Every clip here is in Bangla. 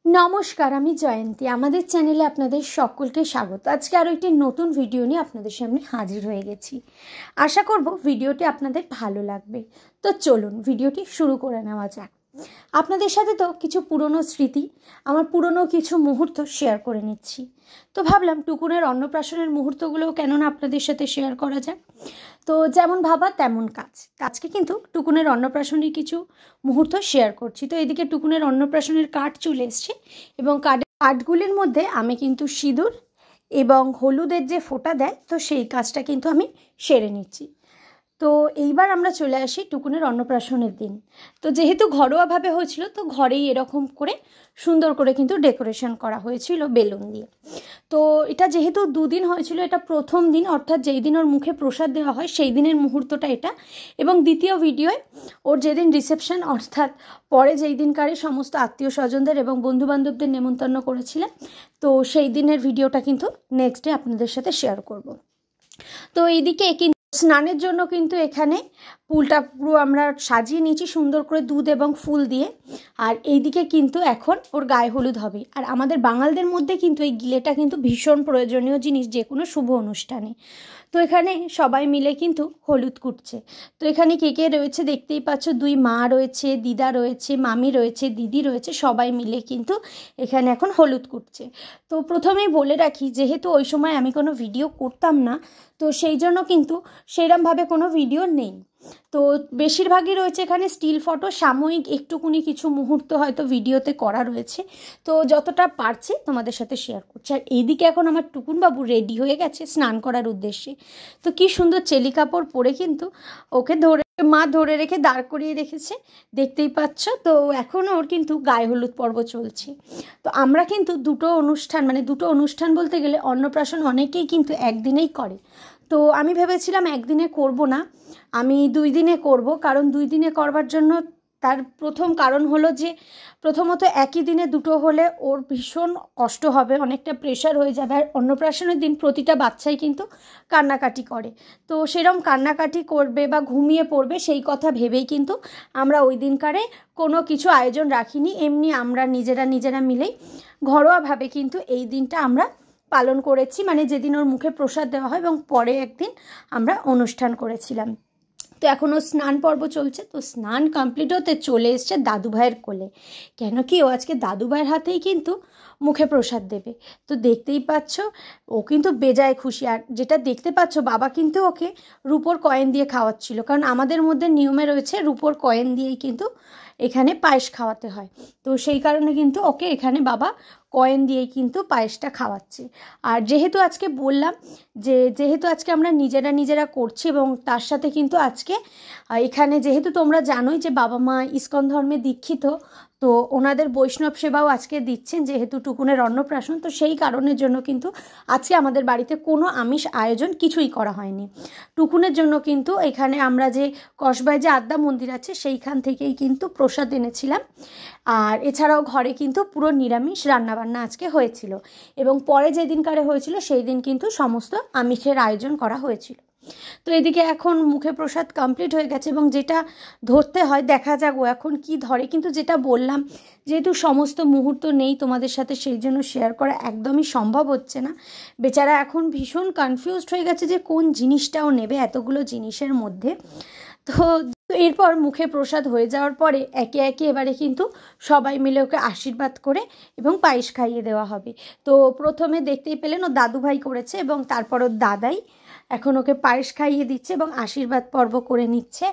नमस्कार आमी जयंती आमादेर चैनेले आपनादेर सकलके स्वागत। आज के आरो एकटी नतून भिडियो निये आपनादेर सामने हाजिर हये गेछि। आशा करब भिडियोटी आपनादेर भालो लागबे। तो चलुन भिडियोटी शुरू करे नेওয়া যাক। আপনাদের সাথে তো কিছু পুরনো স্মৃতি আমার পুরনো কিছু মুহূর্ত শেয়ার করে নিচ্ছি। তো ভাবলাম টুকুনের অন্নপ্রাশনের মুহূর্তগুলো কেন না আপনাদের সাথে শেয়ার করা যায়। তো যেমন ভাবা তেমন কাজ। আজকে কিন্তু টুকুনের অন্নপ্রাশনের কিছু মুহূর্ত শেয়ার করছি। তো এদিকে টুকুনের অন্নপ্রাশনের কার্ড চলে এসেছে এবং কার্ডগুলির মধ্যে আমি কিন্তু সিঁদুর এবং হলুদের যে ফোঁটা দেয় তো সেই কাজটা কিন্তু আমি সেরে নিচ্ছি। তো এইবার আমরা চলে আসি টুকুনের অন্নপ্রাশনের দিন। তো যেহেতু ঘরোয়াভাবে হয়েছিল তো ঘরেই এরকম করে সুন্দর করে কিন্তু ডেকোরেশন করা হয়েছিল বেলুন দিয়ে। তো এটা যেহেতু দুদিন হয়েছিল, এটা প্রথম দিন অর্থাৎ যেই দিন ওর মুখে প্রসাদ দেওয়া হয় সেই দিনের মুহূর্তটা এটা, এবং দ্বিতীয় ভিডিওয় ওর যেদিন রিসেপশন অর্থাৎ পরে যেই দিনকারে সমস্ত আত্মীয় স্বজনদের এবং বন্ধুবান্ধবদের নেমন্তন্ন করেছিলেন তো সেই দিনের ভিডিওটা কিন্তু নেক্সট ডে আপনাদের সাথে শেয়ার করব। তো এইদিকে স্নানের জন্য কিন্তু এখানে পুলটা পুরো আমরা সাজিয়ে নিয়েছি সুন্দর করে দুধ এবং ফুল দিয়ে। আর এইদিকে কিন্তু এখন ওর গায়ে হলুদ হবে। আর আমাদের বাঙালদের মধ্যে কিন্তু এই গিলেটা কিন্তু ভীষণ প্রয়োজনীয় জিনিস যে কোনো শুভ অনুষ্ঠানে। তো এখানে সবাই মিলে কিন্তু হলুদ কুটছে। তো এখানে কে কে রয়েছে দেখতেই পাচ্ছ, দুই মা রয়েছে, দিদা রয়েছে, মামি রয়েছে, দিদি রয়েছে, সবাই মিলে কিন্তু এখানে এখন হলুদ কুটছে। তো প্রথমেই বলে রাখি যেহেতু ওই সময় আমি কোনো ভিডিও করতাম না তো সেই জন্য কিন্তু সেরমভাবে কোনো ভিডিও নেই। তো বেশিরভাগই রয়েছে এখানে স্টিল ফটো, সাময়িক একটুকুনি কিছু মুহূর্ত হয়তো ভিডিওতে করা রয়েছে। তো যতটা পারছি তোমাদের সাথে শেয়ার করছি। আর এইদিকে এখন আমার টুকুনবাবু রেডি হয়ে গেছে স্নান করার উদ্দেশ্যে। তো কি সুন্দর চেলি কাপড় পরে কিন্তু ওকে মা ধরে রেখে দাঁড় করিয়ে রেখেছে দেখতেই পাচ্ছ। তো এখনও ওর কিন্তু গায়ে হলুদ পর্ব চলছে। তো আমরা কিন্তু দুটো অনুষ্ঠান বলতে গেলে অন্নপ্রাশন অনেকেই কিন্তু একদিনেই করে। তো আমি ভেবেছিলাম একদিনে করব না, আমি 2 দিনে করব। কারণ 2 দিনে করবার জন্য তার প্রথম কারণ হলো যে প্রথমত একই দিনে দুটো হলে ওর ভীষণ কষ্ট হবে, অনেকটা প্রেশার হয়ে যাবে। আর অন্নপ্রাশনের দিন প্রতিটা বাচ্চাই কিন্তু কান্নাকাটি করে। তো সেরকম কান্নাকাটি করবে বা ঘুমিয়ে পড়বে সেই কথা ভেবেই কিন্তু আমরা ওই দিনকারে কোনো কিছু আয়োজন রাখিনি। এমনি আমরা নিজেরা মিলেই ঘরোয়াভাবে কিন্তু এই দিনটা আমরা পালন করেছি, মানে যেদিন ওর মুখে প্রসাদ দেওয়া হয় এবং পরে একদিন আমরা অনুষ্ঠান করেছিলাম। তো এখনও স্নান পর্ব চলছে। তো স্নান কমপ্লিট হতে চলে এসছে দাদু ভাইয়ের কোলে, কেন কি ও আজকে দাদু ভাইয়ের হাতেই কিন্তু মুখে প্রসাদ দেবে। তো দেখতেই পাচ্ছ ও কিন্তু বেজায় খুশি। আর যেটা দেখতে পাচ্ছ বাবা কিন্তু ওকে রূপোর কয়েন দিয়ে খাওয়াচ্ছিল, কারণ আমাদের মধ্যে নিয়মে রয়েছে রূপোর কয়েন দিয়েই কিন্তু এখানে পায়েস খাওয়াতে হয়। তো সেই কারণে কিন্তু ওকে এখানে বাবা কয়েন দিয়েই কিন্তু পায়েসটা খাওয়াচ্ছে। আর যেহেতু আজকে বললাম যেহেতু আজকে আমরা নিজেরা করছি এবং তার সাথে কিন্তু আজকে এখানে যেহেতু তোমরা জানোই যে বাবা মা ইস্কন ধর্মে দীক্ষিত, তো ওনাদের বৈষ্ণব সেবাও আজকে দিচ্ছেন যেহেতু টুকুনের অন্নপ্রাশন। তো সেই কারণের জন্য কিন্তু আজকে আমাদের বাড়িতে কোনো আমিষ আয়োজন কিছুই করা হয়নি। টুকুনের জন্য কিন্তু এখানে আমরা যে কসবায় যে আদ্যা মন্দির আছে সেইখান থেকেই কিন্তু প্রসাদ এনেছিলাম। আর এছাড়াও ঘরে কিন্তু পুরো নিরামিষ রান্নাবান্না আজকে হয়েছিল এবং পরে যেদিনকারে হয়েছিল সেই দিন কিন্তু সমস্ত আমিষের আয়োজন করা হয়েছিল। তো এদিকে এখন মুখে প্রসাদ কমপ্লিট হয়ে গেছে এবং যেটা ধরতে হয় দেখা যাক ও এখন কি ধরে। কিন্তু যেটা বললাম যেহেতু সমস্ত মুহূর্ত নেই তোমাদের সাথে সেই জন্য শেয়ার করা একদমই সম্ভব হচ্ছে না। বেচারা এখন ভীষণ কনফিউজড হয়ে গেছে যে কোন জিনিসটাও নেবে এতগুলো জিনিসের মধ্যে। তো এরপর মুখে প্রসাদ হয়ে যাওয়ার পরে একে একে এবারে কিন্তু সবাই মিলে ওকে আশীর্বাদ করে এবং পায়েস খাইয়ে দেওয়া হবে। তো প্রথমে দেখতেই পেলেন ও দাদু ভাই করেছে এবং তারপর ওর দাদাই এখন ওকে পায়েস খাইয়ে দিচ্ছে এবং আশীর্বাদ পর্ব করে নিচ্ছে।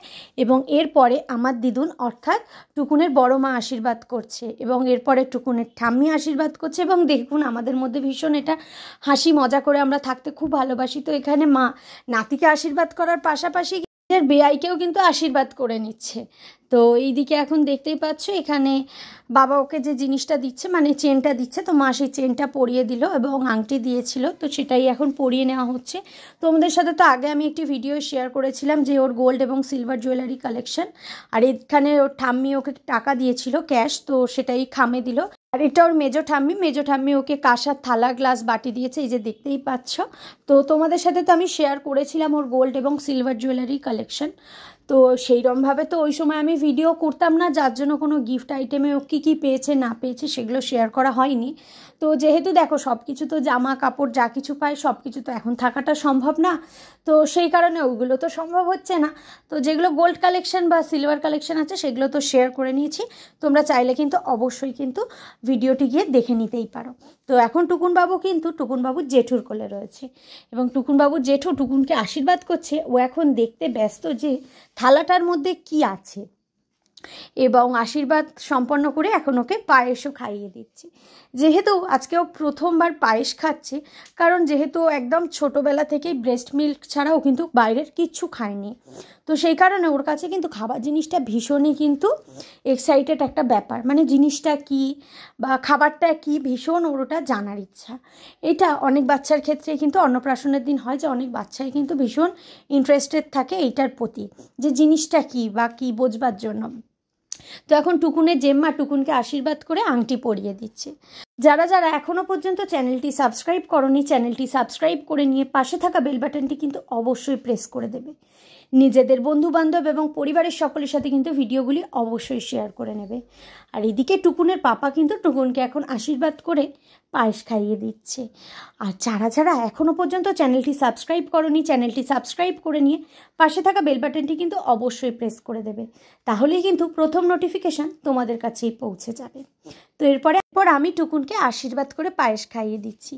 এবং এরপরে আমার দিদুন অর্থাৎ টুকুনের বড় মা আশীর্বাদ করছে এবং এরপরে টুকুনের ঠাম্মি আশীর্বাদ করছে। এবং দেখুন আমাদের মধ্যে ভীষণ এটা হাসি মজা করে আমরা থাকতে খুব ভালোবাসি। তো এখানে মা নাতিকে আশীর্বাদ করার পাশাপাশি বেয়াইকেও কিন্তু আশীর্বাদ করে নিচ্ছে। তো এইদিকে এখন দেখতেই পাচ্ছ এখানে বাবা ওকে যে জিনিসটা দিচ্ছে মানে চেনটা দিচ্ছে, তো মা সেই চেনটা পরিয়ে দিল এবং আংটি দিয়েছিল তো সেটাই এখন পরিয়ে নেওয়া হচ্ছে। তোমাদের সাথে তো আগে আমি একটি ভিডিও শেয়ার করেছিলাম যে ওর গোল্ড এবং সিলভার জুয়েলারি কালেকশন। আর এখানে ওর ঠাম্মি ওকে টাকা দিয়েছিল ক্যাশ, তো সেটাই খামে দিল। আর এটা ওর মেজো ঠাম্মি ওকে কাঁসার থালা গ্লাস বাটি দিয়েছে, এই যে দেখতেই পাচ্ছ। তো তোমাদের সাথে তো আমি শেয়ার করেছিলাম ওর গোল্ড এবং সিলভার জুয়েলারি কালেকশন। তো তো সেইরকমভাবে তো ওই সময় আমি ভিডিও করতাম না, যার জন্য কোনো গিফট আইটেমে ও কী কী পেয়েছে না পেয়েছে সেগুলো শেয়ার করা হয়নি। তো যেহেতু দেখো সব কিছু তো জামা কাপড় যা কিছু পায় সব কিছু তো এখন থাকাটা সম্ভব না, তো সেই কারণে ওইগুলো তো সম্ভব হচ্ছে না। তো যেগুলো গোল্ড কালেকশন বা সিলভার কালেকশন আছে সেগুলো তো শেয়ার করে নিয়েছি, তোমরা চাইলে কিন্তু অবশ্যই কিন্তু ভিডিওটি গিয়ে দেখে নিতেই পারো। তো এখন টুকুনবাবু কিন্তু টুকুনবাবুর জেঠুর কোলে রয়েছে এবং টুকুনবাবুর জেঠু টুকুনকে আশীর্বাদ করছে। ও এখন দেখতে ব্যস্ত যে থালাটার মধ্যে কি আছে, এবং আশীর্বাদ সম্পন্ন করে এখন ওকে পায়েসও খাইয়ে দিচ্ছে। যেহেতু আজকে ও প্রথমবার পায়েস খাচ্ছে, কারণ যেহেতু একদম ছোটোবেলা থেকেই ব্রেস্ট মিল্ক ছাড়াও কিন্তু বাইরের কিচ্ছু খায়নি, তো সেই কারণে ওর কাছে কিন্তু খাবার জিনিসটা ভীষণই কিন্তু এক্সাইটেড একটা ব্যাপার, মানে জিনিসটা কি বা খাবারটা কি ভীষণ ওর ওটা জানার ইচ্ছা। এটা অনেক বাচ্চার ক্ষেত্রে কিন্তু অন্নপ্রাশনের দিন হয় যে অনেক বাচ্চাই কিন্তু ভীষণ ইন্টারেস্টেড থাকে এইটার প্রতি, যে জিনিসটা কি বা কি বোঝবার জন্য। তো এখন টুকুনের জেম্মা টুকুনকে আশীর্বাদ করে আংটি পরিয়ে দিচ্ছে। যারা যারা এখনও পর্যন্ত চ্যানেলটি সাবস্ক্রাইব করনি, চ্যানেলটি সাবস্ক্রাইব করে নিয়ে পাশে থাকা বেল বাটনটি কিন্তু অবশ্যই প্রেস করে দেবে। নিজেদের বন্ধুবান্ধব এবং পরিবারের সকলের সাথে কিন্তু ভিডিওগুলি অবশ্যই শেয়ার করে নেবে। আর এদিকে টুকুনের পাপা কিন্তু টুকুনকে এখন আশীর্বাদ করে পায়েস খাইয়ে দিচ্ছে। আর যারা যারা এখনও পর্যন্ত চ্যানেলটি সাবস্ক্রাইব করনি, চ্যানেলটি সাবস্ক্রাইব করে নিয়ে পাশে থাকা বেল বাটনটি কিন্তু অবশ্যই প্রেস করে দেবে, তাহলেই কিন্তু প্রথম নোটিফিকেশান তোমাদের কাছেই পৌঁছে যাবে। তো এরপর আমি টুকুনকে আশীর্বাদ করে পায়েস খাইয়ে দিচ্ছি।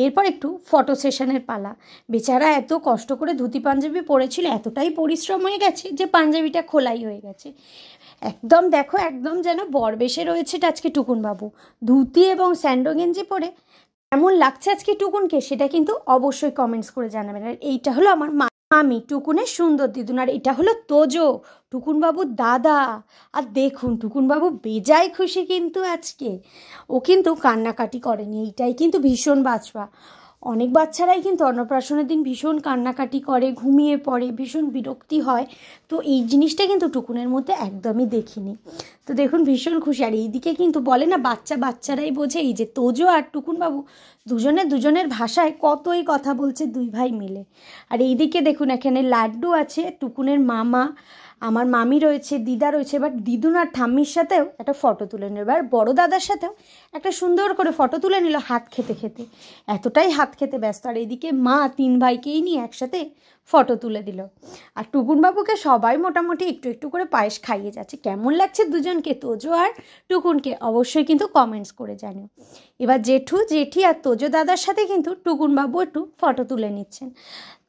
এরপর একটু ফটো সেশনের পালা। বেচারা এত কষ্ট করে ধুতি পাঞ্জাবি পরেছিল, এতটাই পরিশ্রম হয়ে গেছে যে পাঞ্জাবিটা খোলাই হয়ে গেছে। একদম দেখো, একদম যেন বরবেশে রয়েছে আজকে টুকুনবাবু। ধুতি এবং স্যান্ডো গেঞ্জি পরে কেমন লাগছে আজকে টুকুনকে সেটা কিন্তু অবশ্যই কমেন্টস করে জানাবেন। আর এইটা হলো আমার মামি টুকুনের সুন্দর দিদুন, আর এটা হলো তোজো টুকুনবাবুর দাদা। আর দেখুন টুকুনবাবু বেজায় খুশি কিন্তু আজকে, ও কিন্তু কান্নাকাটি করেনি, এইটাই কিন্তু ভীষণ বাঁচবা। অনেক বাচ্চারাই কিন্তু অন্নপ্রাশনের দিন ভীষণ কান্নাকাটি করে, ঘুমিয়ে পড়ে, ভীষণ বিরক্তি হয়। তো এই জিনিসটা কিন্তু টুকুনের মধ্যে একদমই দেখিনি। তো দেখুন ভীষণ খুশি। আর এইদিকে কিন্তু বলে না বাচ্চারাই বোঝে, এই যে তোজো আর টুকুনবাবু দুজনের ভাষায় কতই কথা বলছে দুই ভাই মিলে। আর এইদিকে দেখুন এখানে লাড্ডু আছে, টুকুনের মামা, আমার মামি রয়েছে, দিদা রয়েছে। এবার দিদুন আর ঠাম্মির সাথেও একটা ফটো তুলে নিল, এবার বড়ো দাদার সাথেও একটা সুন্দর করে ফটো তুলে নিল হাত খেতে খেতে, এতটাই হাত খেতে ব্যস্ত। আর এদিকে মা তিন ভাইকেই নিয়ে একসাথে ফটো তুলে দিল। আর টুকুনবাবুকে সবাই মোটামুটি একটু একটু করে পায়েস খাইয়ে যাচ্ছে। কেমন লাগছে দুজনকে, তোজো আর টুকুনকে, অবশ্যই কিন্তু কমেন্টস করে জানিও। এবার জেঠি আর তোজো দাদার সাথে কিন্তু টুকুনবাবু একটু ফটো তুলে নিচ্ছেন।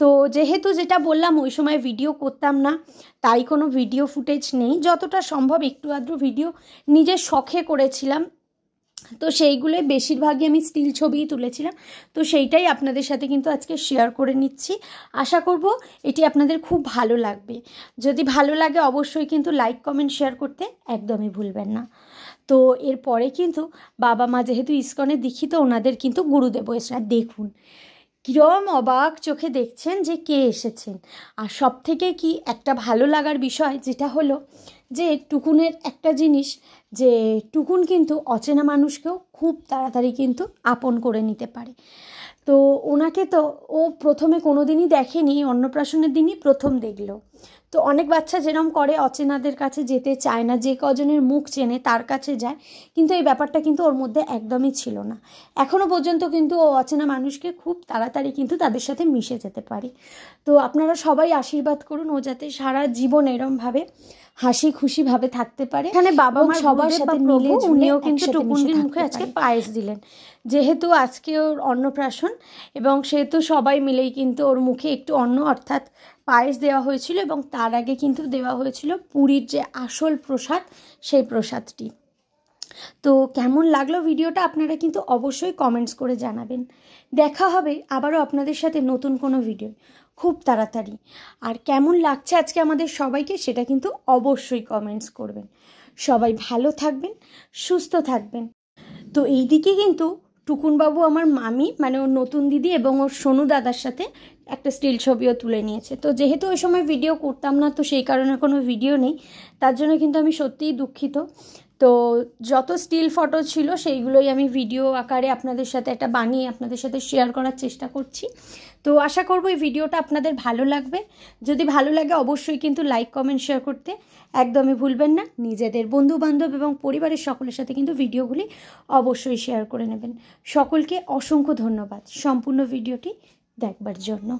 তো যেহেতু যেটা বললাম ওই সময় ভিডিও করতাম না, তাই কোনো ভিডিও ফুটেজ নেই, যতটা সম্ভব একটু আধটু ভিডিও নিজের শখে করেছিলাম। তো সেইগুলোই বেশিরভাগই আমি স্টিল ছবিই তুলেছিলাম, তো সেইটাই আপনাদের সাথে কিন্তু আজকে শেয়ার করে নিচ্ছি। আশা করব এটি আপনাদের খুব ভালো লাগবে। যদি ভালো লাগে অবশ্যই কিন্তু লাইক কমেন্ট শেয়ার করতে একদমই ভুলবেন না। তো এরপরে কিন্তু বাবা মা যেহেতু ইস্কনে দীক্ষিত, ওনাদের কিন্তু গুরুদেব এসে, আর দেখুন কিরম অবাক চোখে দেখছেন যে কে এসেছেন। আর সব থেকে কি একটা ভালো লাগার বিষয় যেটা হলো যে টুকুনের একটা জিনিস, যে টুকুন কিন্তু অচেনা মানুষকেও খুব তাড়াতাড়ি কিন্তু আপন করে নিতে পারে। তো ওনাকে তো ও প্রথমে কোনো দিনই দেখেনি, অন্নপ্রাশনের দিনই প্রথম দেখলো। তো অনেক বাচ্চা যেরকম করে অচেনাদের কাছে যেতে চায় না, যে কজনের মুখ চেনে তার কাছে যায়, কিন্তু এই ব্যাপারটা কিন্তু ওর মধ্যে একদমই ছিল না। এখনও পর্যন্ত কিন্তু ও অচেনা মানুষকে খুব তাড়াতাড়ি কিন্তু তাদের সাথে মিশে যেতে পারে। তো আপনারা সবাই আশীর্বাদ করুন ও যাতে সারা জীবন এরমভাবে হাসি খুশিভাবে থাকতে পারে। এখানে বাবা মা সবার সাথে মিলে উনিও কিন্তু টুকুনের মুখে আজকে পায়েস দিলেন, যেহেতু আজকে ওর অন্নপ্রাশন, এবং সেহেতু সবাই মিলেই কিন্তু ওর মুখে একটু অন্ন অর্থাৎ পায়েস দেওয়া হয়েছিল, এবং তার আগে কিন্তু দেওয়া হয়েছিল পুরীর যে আসল প্রসাদ সেই প্রসাদটি। তো কেমন লাগলো ভিডিওটা আপনারা কিন্তু অবশ্যই কমেন্টস করে জানাবেন। দেখা হবে আবারও আপনাদের সাথে নতুন কোনো ভিডিও খুব তাড়াতাড়ি। আর কেমন লাগছে আজকে আমাদের সবাইকে সেটা কিন্তু অবশ্যই কমেন্টস করবেন। সবাই ভালো থাকবেন, সুস্থ থাকবেন। তো এই দিকে কিন্তু টুকুনবাবু আমার মামি মানে ওর নতুন দিদি এবং ওর সোনু দাদার সাথে একটা স্টিল ছবিও তুলে নিয়েছে। তো যেহেতু ওই সময় ভিডিও করতাম না, তো সেই কারণে কোনো ভিডিও নেই, তার জন্য কিন্তু আমি সত্যিই দুঃখিত। তো যত স্টিল ফটো ছিল সেইগুলোই আমি ভিডিও আকারে আপনাদের সাথে একটা বানিয়ে আপনাদের সাথে শেয়ার করার চেষ্টা করছি। তো আশা করব এই ভিডিওটা আপনাদের ভালো লাগবে। যদি ভালো লাগে অবশ্যই কিন্তু লাইক কমেন্ট শেয়ার করতে একদমই ভুলবেন না। নিজেদের বন্ধুবান্ধব এবং পরিবারের সকলের সাথে কিন্তু ভিডিওগুলি অবশ্যই শেয়ার করে নেবেন। সকলকে অসংখ্য ধন্যবাদ সম্পূর্ণ ভিডিওটি দেখবার জন্য।